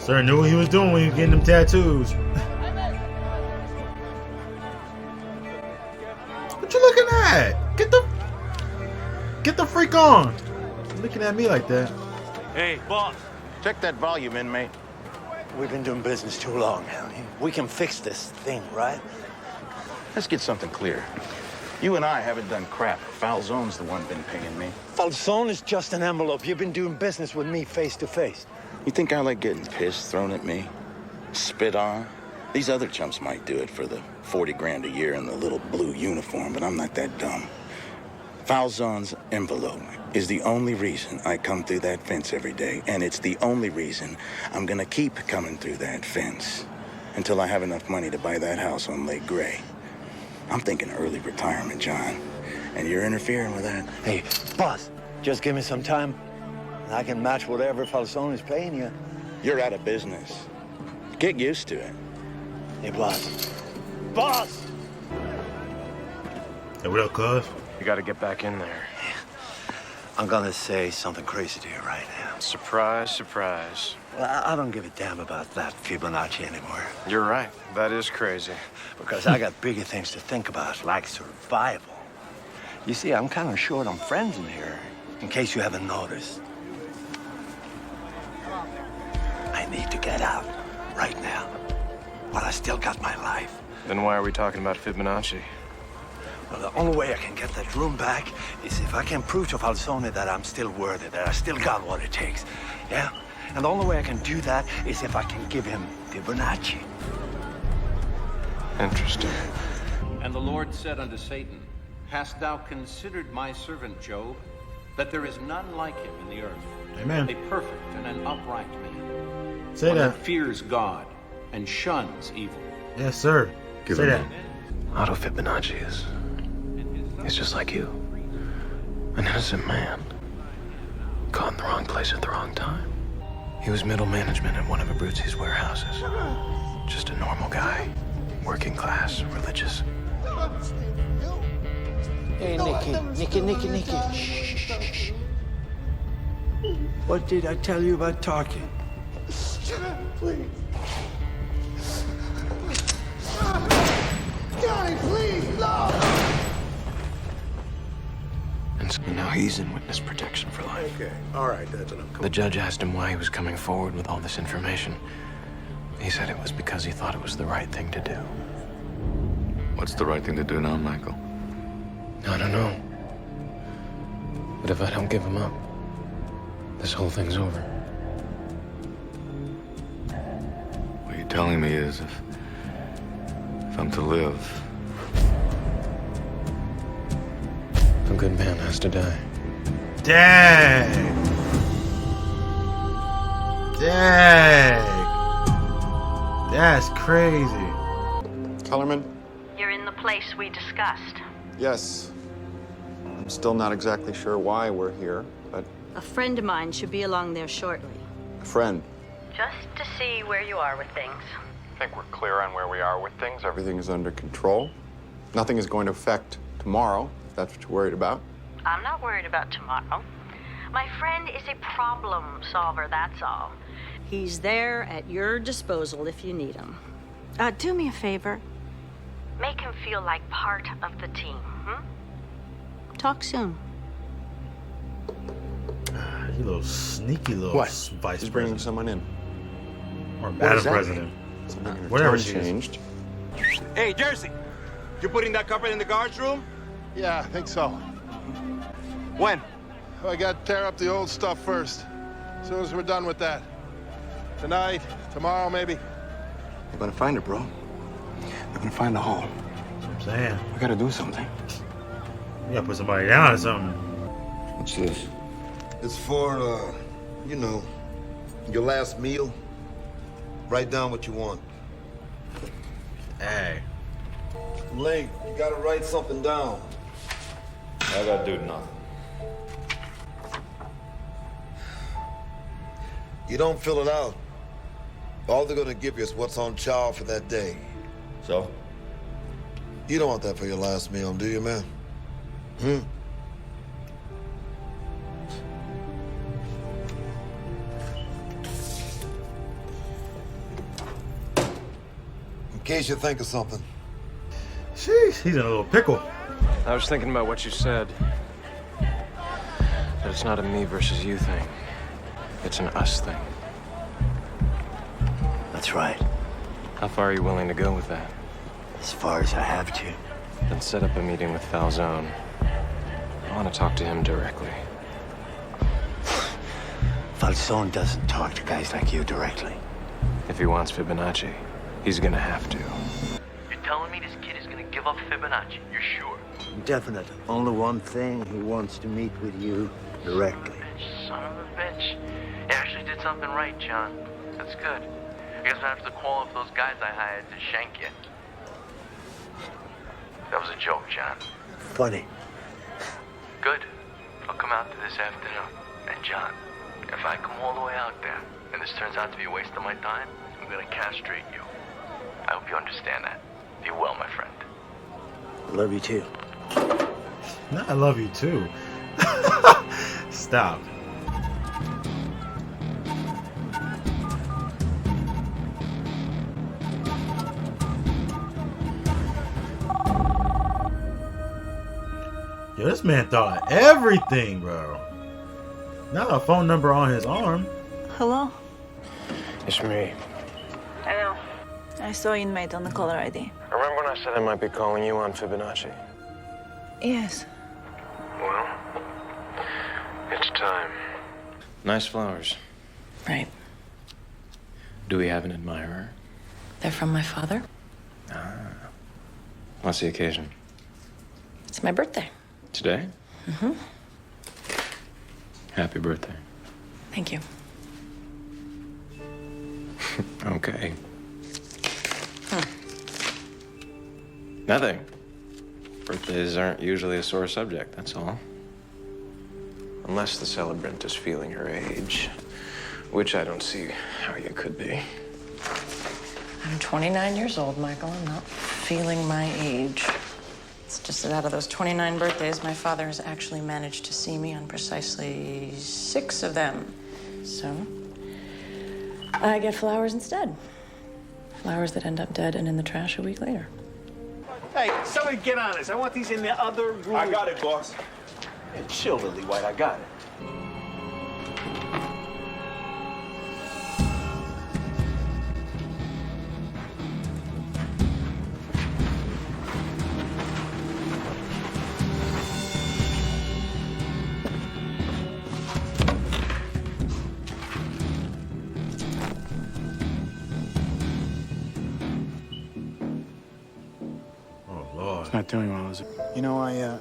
Sir knew what he was doing when he was getting them tattoos. What you looking at? Get the freak on. You're looking at me like that. Hey, boss. Check that volume in, mate. We've been doing business too long now. We can fix this thing, right? Let's get something clear. You and I haven't done crap. Falzone's the one been paying me. Falzone is just an envelope. You've been doing business with me face to face. You think I like getting pissed thrown at me? Spit on? These other chumps might do it for the 40 grand a year in the little blue uniform, but I'm not that dumb. Falzone's envelope is the only reason I come through that fence every day, and it's the only reason I'm gonna keep coming through that fence until I have enough money to buy that house on Lake Gray. I'm thinking early retirement, John, and you're interfering with that. Hey, boss, just give me some time, and I can match whatever Falzone is paying you. You're out of business. Get used to it. Hey, boss. Boss! Hey, what up, cuz? You gotta get back in there. I'm gonna say something crazy to you right now. Surprise, surprise. Well, I don't give a damn about that Fibonacci anymore. You're right. That is crazy. Because I got bigger things to think about, like survival. You see, I'm kind of short on friends in here, in case you haven't noticed. I need to get out right now, while I still got my life. Then why are we talking about Fibonacci? Well, the only way I can get that room back is if I can prove to Falzone that I'm still worthy, that I still got what it takes. Yeah? And the only way I can do that is if I can give him Fibonacci. Interesting. And the Lord said unto Satan, Hast thou considered my servant Job, that there is none like him in the earth, Amen. a perfect and an upright man, Say one that. that fears God and shuns evil. Yes, sir. Say that. Otto Fibonacci is... He's just like you. An innocent man. Caught in the wrong place at the wrong time. He was middle management at one of Abruzzi's warehouses. Just a normal guy. Working class, religious. Hey, Nicky. Shh. What did I tell you about talking? Please. Johnny, please, no! And so now he's in witness protection for life. Okay, all right, that's enough. The judge asked him why he was coming forward with all this information. He said it was because he thought it was the right thing to do. What's the right thing to do now, Michael? I don't know. But if I don't give him up, this whole thing's over. What you're telling me is if I'm to live, A good man has to die. Dang. That's crazy. Kellerman? You're in the place we discussed. Yes. I'm still not exactly sure why we're here, but A friend of mine should be along there shortly. a friend. Just to see where you are with things. I think we're clear on where we are with things. Everything is under control. Nothing is going to affect tomorrow, if that's what you're worried about. I'm not worried about tomorrow. My friend is a problem solver, that's all. He's there at your disposal if you need him. Do me a favor. Make him feel like part of the team, Talk soon. You little sneaky little What? vice He's bringing president. someone in. Or What Madam does that President. mean? Something in her Whatever tone she is. changed. Hey, Jersey, you putting that carpet in the guards room? Yeah, I think so. When? I got to tear up the old stuff first. As soon as we're done with that. Tonight, tomorrow, maybe. They're gonna find her, bro. They're gonna find the hole. That's what I'm saying. We gotta do something. You gotta put somebody down or something. what's this? It's for, you know, your last meal. Write down what you want. Hey. Link, you gotta write something down. I gotta do nothing. You don't fill it out. All they're gonna give you is what's on chow for that day. So? You don't want that for your last meal, do you, man? case you think of something. Sheesh, he's in a little pickle. I was thinking about what you said. That it's not a me versus you thing. It's an us thing. That's right. How far are you willing to go with that? As far as I have to. Then set up a meeting with Falzone. I want to talk to him directly. Falzone doesn't talk to guys like you directly. If he wants Fibonacci, he's gonna have to. You're telling me this kid is gonna give up Fibonacci? You're sure? Definite. Only one thing, he wants to meet with you directly. Bitch, son of a bitch. You actually did something right, John. That's good. I guess I have to call up those guys I hired to shank you. That was a joke, John. Funny. Good. I'll come out there this afternoon. And John, if I come all the way out there and this turns out to be a waste of my time, I'm gonna castrate you. I hope you understand that. Be well, my friend. Love you too. No, I love you too. Stop. Yo, this man thought of everything, bro. Not a phone number on his arm. Hello? It's me. I know. I saw inmate on the caller ID. Remember when I said I might be calling you on Fibonacci? Yes. Well, it's time. Nice flowers. Right. Do we have an admirer? They're from my father. Ah. What's the occasion? It's my birthday. Today? Mm-hmm. Happy birthday. Thank you. Okay. Nothing. Birthdays aren't usually a sore subject, that's all. Unless the celebrant is feeling her age, which I don't see how you could be. I'm 29 years old, Michael. I'm not feeling my age. It's just that out of those 29 birthdays, my father has actually managed to see me on precisely 6 of them. So, I get flowers instead. Flowers that end up dead and in the trash a week later. Hey, somebody get on this. I want these in the other room. I got it, boss. Hey, chill, Lily White. I got it. Not doing well, is it? You know, I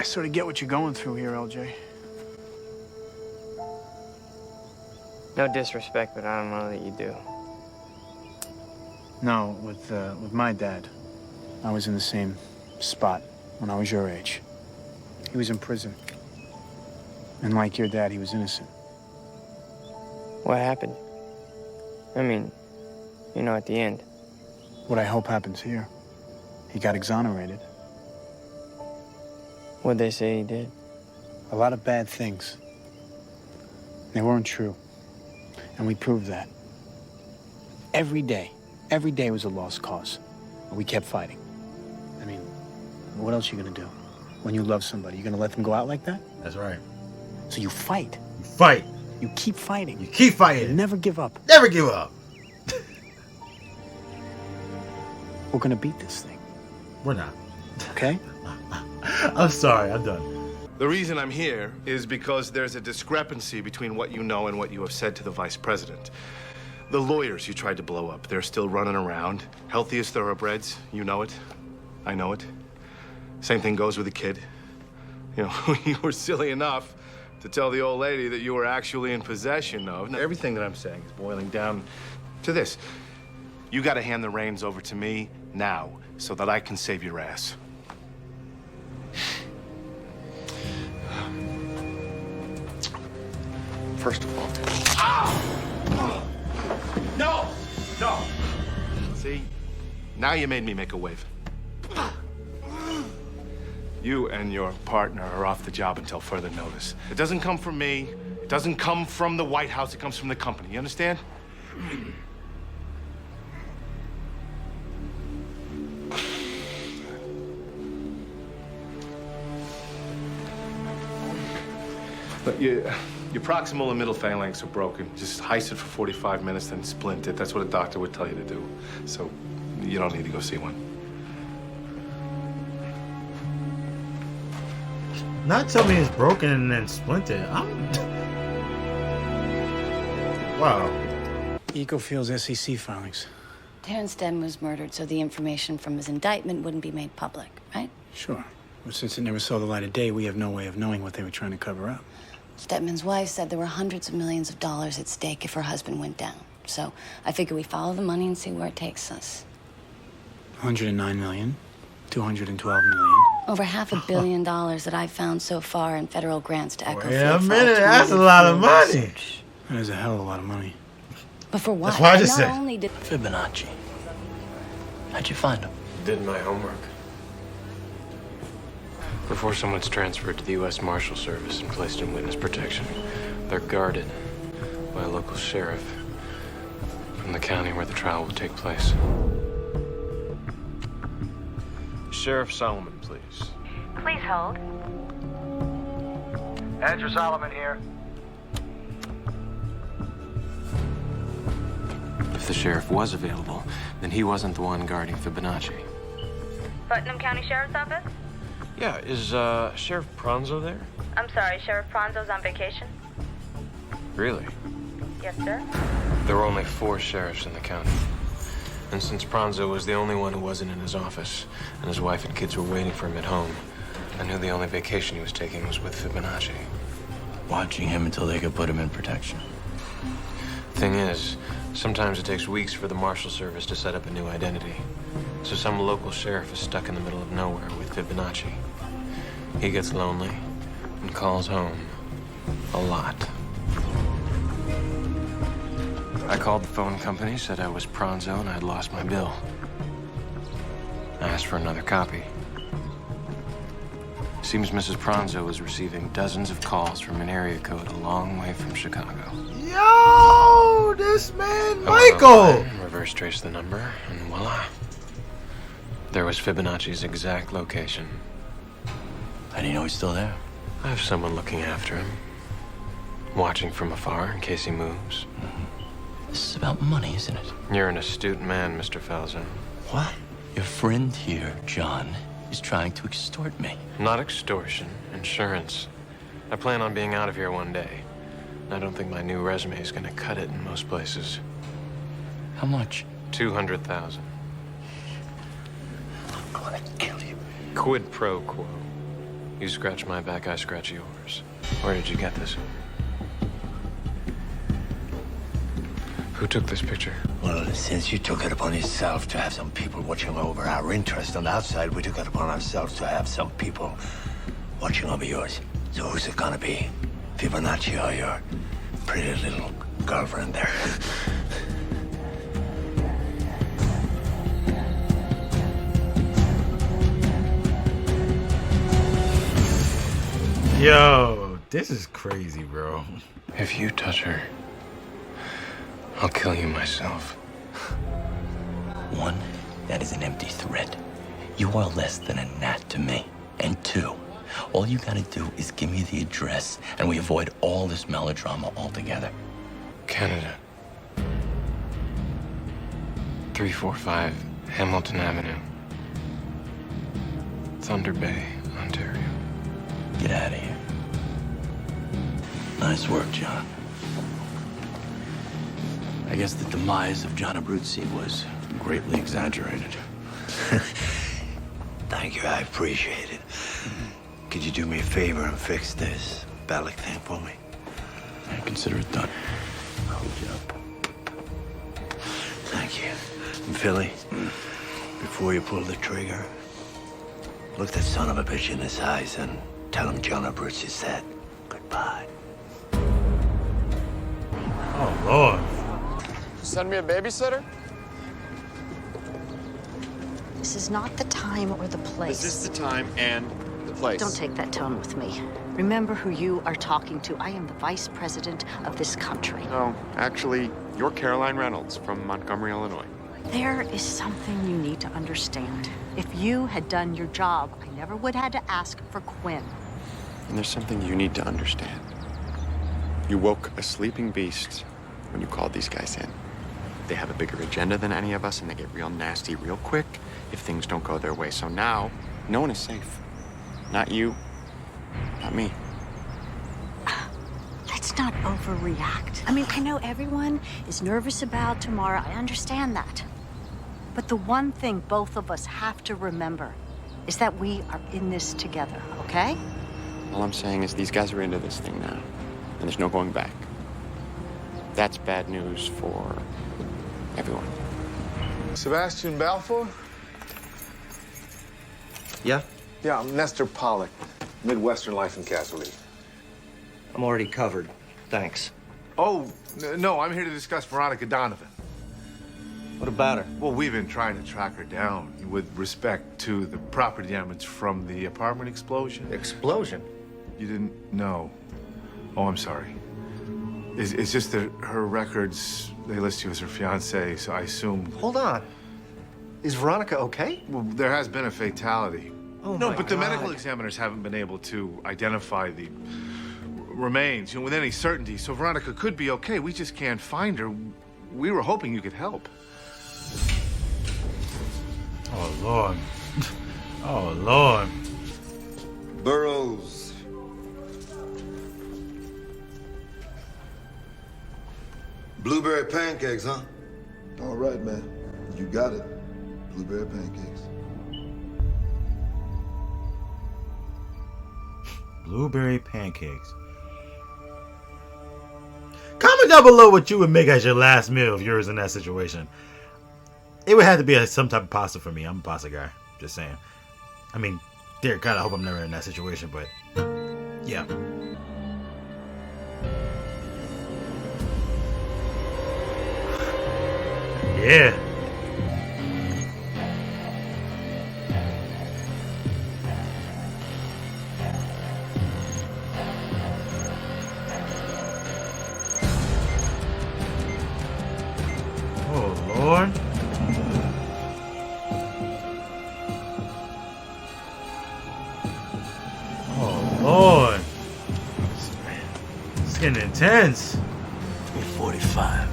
sort of get what you're going through here, LJ. No disrespect, but I don't know that you do. No, with my dad, I was in the same spot when I was your age. He was in prison. And like your dad, he was innocent. What happened? I mean, you know, at the end. What I hope happens here. He got exonerated. What'd they say he did? A lot of bad things. They weren't true. And we proved that. Every day was a lost cause. But we kept fighting. I mean, what else are you gonna do? When you love somebody, you gonna let them go out like that? That's right. So you fight. You fight. You keep fighting. You keep fighting. You never give up. Never give up. We're gonna beat this thing. We're not. Okay? I'm sorry, I'm done. The reason I'm here is because there's a discrepancy between what you know and what you have said to the vice president. The lawyers you tried to blow up, they're still running around. Healthy as thoroughbreds, you know it. I know it. Same thing goes with the kid. You know, you were silly enough to tell the old lady that you were actually in possession of. Now, everything that I'm saying is boiling down to this. You gotta hand the reins over to me now so that I can save your ass. First of all... No! No! See? Now you made me make a wave. You and your partner are off the job until further notice. It doesn't come from me. It doesn't come from the White House. It comes from the company. You understand? But your proximal and middle phalanx are broken. Just heist it for 45 minutes, then splint it. That's what a doctor would tell you to do. So you don't need to go see one. Not tell me it's broken and then splinted. Wow. Eco feels SEC filings. Terrence Denton was murdered, so the information from his indictment wouldn't be made public, right? Sure. But since it never saw the light of day, we have no way of knowing what they were trying to cover up. Stedman's wife said there were hundreds of millions of dollars at stake if her husband went down. So I figure we follow the money and see where it takes us. 109 million, 212 million. Over $500 million that I've found so far in federal grants to Echo. Wait a minute, that's a lot of money. That is a hell of a lot of money. But for what? That's what I just not said. only did Fibonacci. How'd you find him? Did my homework. Before someone's transferred to the U.S. Marshal Service and placed in witness protection, they're guarded by a local sheriff from the county where the trial will take place. Sheriff Solomon, please. Please hold. Andrew Solomon here. If the sheriff was available, then he wasn't the one guarding Fibonacci. Putnam County Sheriff's Office? Yeah, is Sheriff Pranzo there? I'm sorry, Sheriff Pranzo's on vacation? Really? Yes, sir. There were only 4 sheriffs in the county. And since Pranzo was the only one who wasn't in his office, and his wife and kids were waiting for him at home, I knew the only vacation he was taking was with Fibonacci. Watching him until they could put him in protection. Thing is, sometimes it takes weeks for the Marshal Service to set up a new identity. So some local sheriff is stuck in the middle of nowhere with Fibonacci. He gets lonely and calls home a lot. I called the phone company, said I was Pranzo and I'd lost my bill. I asked for another copy. Seems Mrs. Pranzo was receiving dozens of calls from an area code a long way from Chicago. Yo, this man, I went Michael. online, reverse traced the number, and voila. There was Fibonacci's exact location. How do you know he's still there? I have someone looking after him. Watching from afar in case he moves. This is about money, isn't it? You're an astute man, Mr. Falzone. What? Your friend here, John, is trying to extort me. Not extortion, insurance. I plan on being out of here one day. I don't think my new resume is gonna cut it in most places. How much? 200,000. I'm gonna kill you. Quid pro quo. You scratch my back, I scratch yours. Where did you get this? Who took this picture? Well, since you took it upon yourself to have some people watching over our interest on the outside, we took it upon ourselves to have some people watching over yours. So who's it gonna be? Fibonacci or your pretty little girlfriend there? Yo, this is crazy, bro. If you touch her, I'll kill you myself. One, that is an empty threat. You are less than a gnat to me. And 2, all you gotta do is give me the address and we avoid all this melodrama altogether. Canada. 345 Hamilton Avenue. Thunder Bay, Ontario. Get out of here. Nice work, John. I guess the demise of John Abruzzi was greatly exaggerated. Thank you, I appreciate it. Could you do me a favor and fix this Balak thing for me? I consider it done. Hold you up. Thank you. And Philly, before you pull the trigger, look that son of a bitch in his eyes and tell him John Abruzzi said goodbye. Oh, Lord. Send me a babysitter? This is not the time or the place. This is the time and the place. Don't take that tone with me. Remember who you are talking to. I am the vice president of this country. No, actually, you're Caroline Reynolds from Montgomery, Illinois. There is something you need to understand. If you had done your job, I never would have had to ask for Quinn. And there's something you need to understand. You woke a sleeping beast when you called these guys in. They have a bigger agenda than any of us, and they get real nasty real quick if things don't go their way. So now, no one is safe. Not you, not me. Let's not overreact. I mean, I know everyone is nervous about tomorrow. I understand that. But the one thing both of us have to remember is that we are in this together, okay? All I'm saying is these guys are into this thing now, and there's no going back. That's bad news for everyone. Sebastian Balfour? Yeah? Yeah, I'm Nestor Pollock, Midwestern Life and Casualty. I'm already covered. Thanks. Oh, no, I'm here to discuss Veronica Donovan. What about her? Well, we've been trying to track her down with respect to the property damage from the apartment explosion. Explosion? You didn't know. Oh, I'm sorry. It's just that her records, they list you as her fiancée, so I assumed... Hold on. Is Veronica okay? Well, there has been a fatality. Oh, no, my but the God. medical examiners haven't been able to identify the remains, with any certainty. So Veronica could be okay. We just can't find her. We were hoping you could help. Oh, Lord. Oh, Lord. Burroughs. Blueberry pancakes, huh? All right, man. You got it. Blueberry pancakes. Blueberry pancakes. Comment down below what you would make as your last meal if you were in that situation. It would have to be some type of pasta for me. I'm a pasta guy. Just saying. I mean, dear God, I hope I'm never in that situation, but yeah. Yeah. Oh, Lord. Oh, Lord. It's getting intense. 3:45.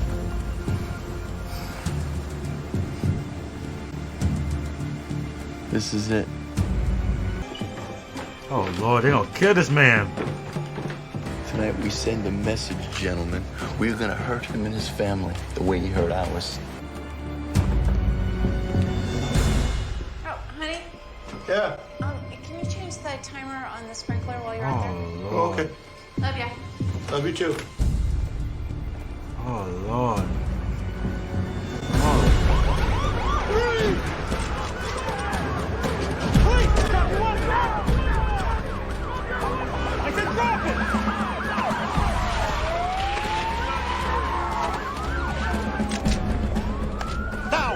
This is it. Oh, Lord, they're gonna kill this man. Tonight we send a message, gentlemen. We're gonna hurt him and his family the way he hurt ours. Oh, honey? Yeah. Can you change the timer on the sprinkler while you're out there? Oh, Lord. Oh, okay. Love ya. Love you too. Oh, Lord. I said drop it! Down!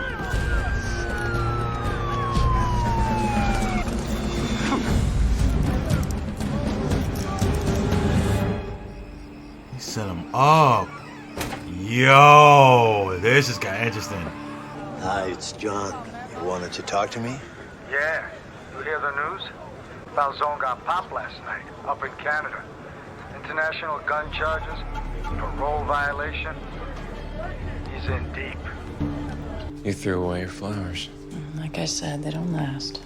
He set him up. Yo, this just got interesting. Hi, it's John. You wanted to talk to me? Yeah. You hear the news? Falzone got popped last night, up in Canada. International gun charges, parole violation. He's in deep. You threw away your flowers. Like I said, they don't last.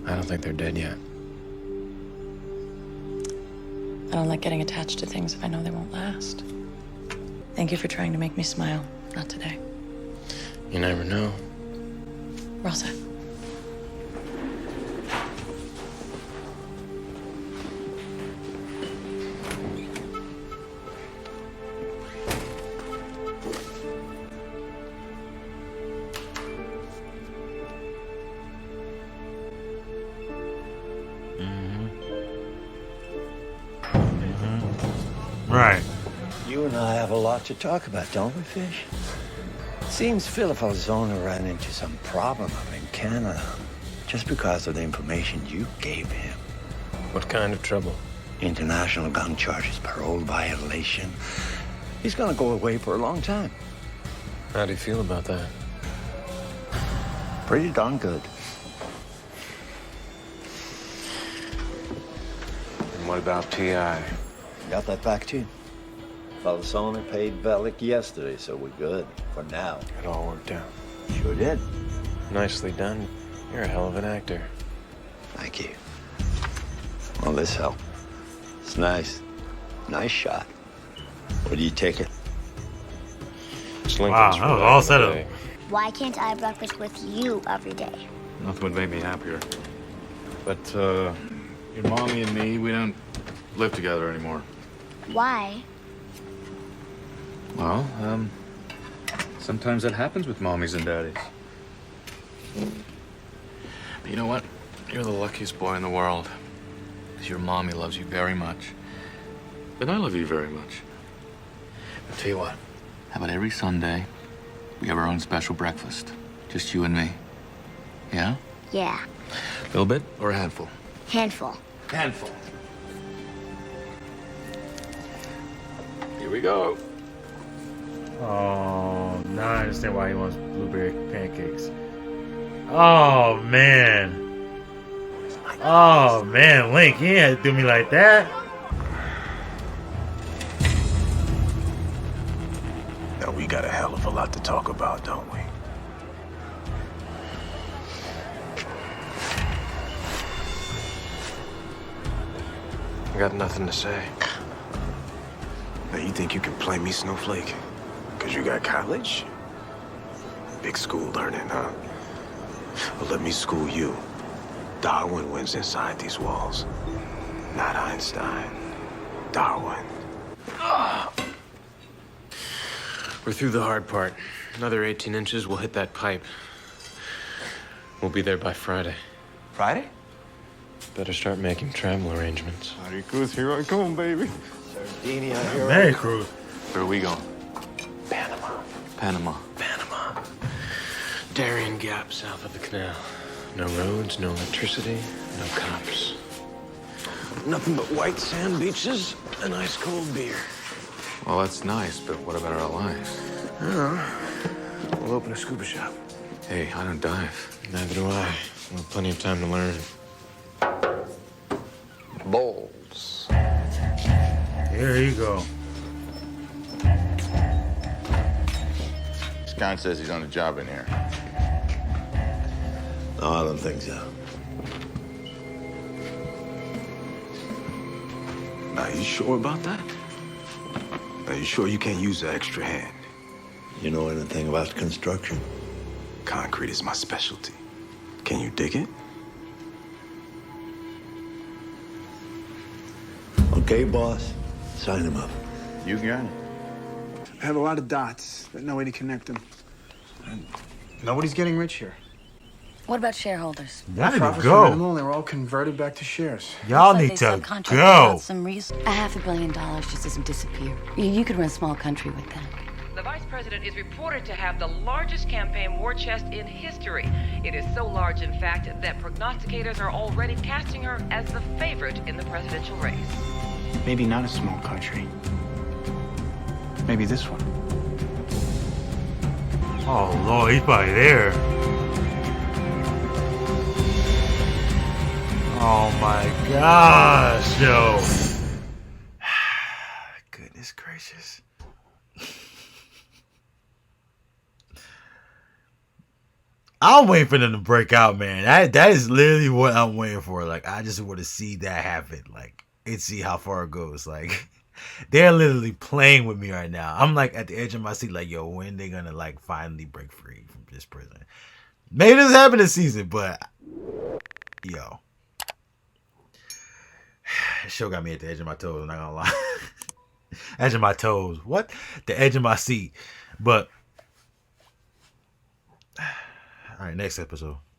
I don't think they're dead yet. I don't like getting attached to things if I know they won't last. Thank you for trying to make me smile. Not today. You never know. We're all set. Right. You and I have a lot to talk about, don't we, Fish? Seems Philip Falzone ran into some problem up in Canada just because of the information you gave him. What kind of trouble? International gun charges, parole violation. He's gonna go away for a long time. How do you feel about that? Pretty darn good. And what about T.I.? Got that back to you? Falzone paid Bellic yesterday, so we're good for now. It all worked out. Sure did. Nicely done. You're a hell of an actor. Thank you. Well, this helped. It's nice. Nice shot. Where do you take it? Wow, that was all set up. Why can't I have breakfast with you every day? Nothing would make me happier. But, your mommy and me, we don't live together anymore. Why? Well, sometimes that happens with mommies and daddies. But you know what? You're the luckiest boy in the world. 'Cause your mommy loves you very much. And I love you very much. I'll tell you what. How about every Sunday, we have our own special breakfast? Just you and me. Yeah? Yeah. A little bit or a handful? Handful. Handful. Here we go. Oh, now I understand why he wants blueberry pancakes. Oh, man. Oh, man, Link, he had to do me like that. Now, we got a hell of a lot to talk about, don't we? I got nothing to say. Now, you think you can play me, Snowflake? Because you got college? Big school learning, huh? Well, let me school you. Darwin wins inside these walls. Not Einstein. Darwin. We're through the hard part. Another 18 inches, we'll hit that pipe. We'll be there by Friday. Friday? Better start making travel arrangements. Howdy, Cruz, here I come, baby. Sardinia, here Merry Cruz. Where are we going? Panama. Panama. Panama. Darien Gap south of the canal. No roads, no electricity, no cops. Nothing but white sand beaches and ice cold beer. Well, that's nice, but what about our lives? We'll open a scuba shop. Hey, I don't dive. Neither do I. We'll have plenty of time to learn. Bowls. Here you go. Scott says he's on a job in here. No, I don't think so. Are you sure about that? Are you sure you can't use an extra hand? You know anything about construction? Concrete is my specialty. Can you dig it? Okay, boss. Sign him up. You got it. I have a lot of dots, but no way to connect them. Nobody's getting rich here. What about shareholders? Y'all need to Profits were go. minimal, and they were all converted back to shares. Y'all Looks like need they to subcontracted go. out some reason. $500 million just doesn't disappear. You could run a small country with that. The vice president is reported to have the largest campaign war chest in history. It is so large, in fact, that prognosticators are already casting her as the favorite in the presidential race. Maybe not a small country. Maybe this one. Oh, Lord, he's probably there. Oh, my gosh, yo. Goodness gracious. I'm waiting for them to break out, man. That is literally what I'm waiting for. Like, I just want to see that happen. Like, and see how far it goes. Like, they're literally playing with me right now. I'm like at the edge of my seat, like, yo, when they gonna like finally break free from this prison? Maybe this happened this season, but yo, this show got me at the edge of my toes. I'm not gonna lie, edge of my toes. What? The edge of my seat. But all right, next episode.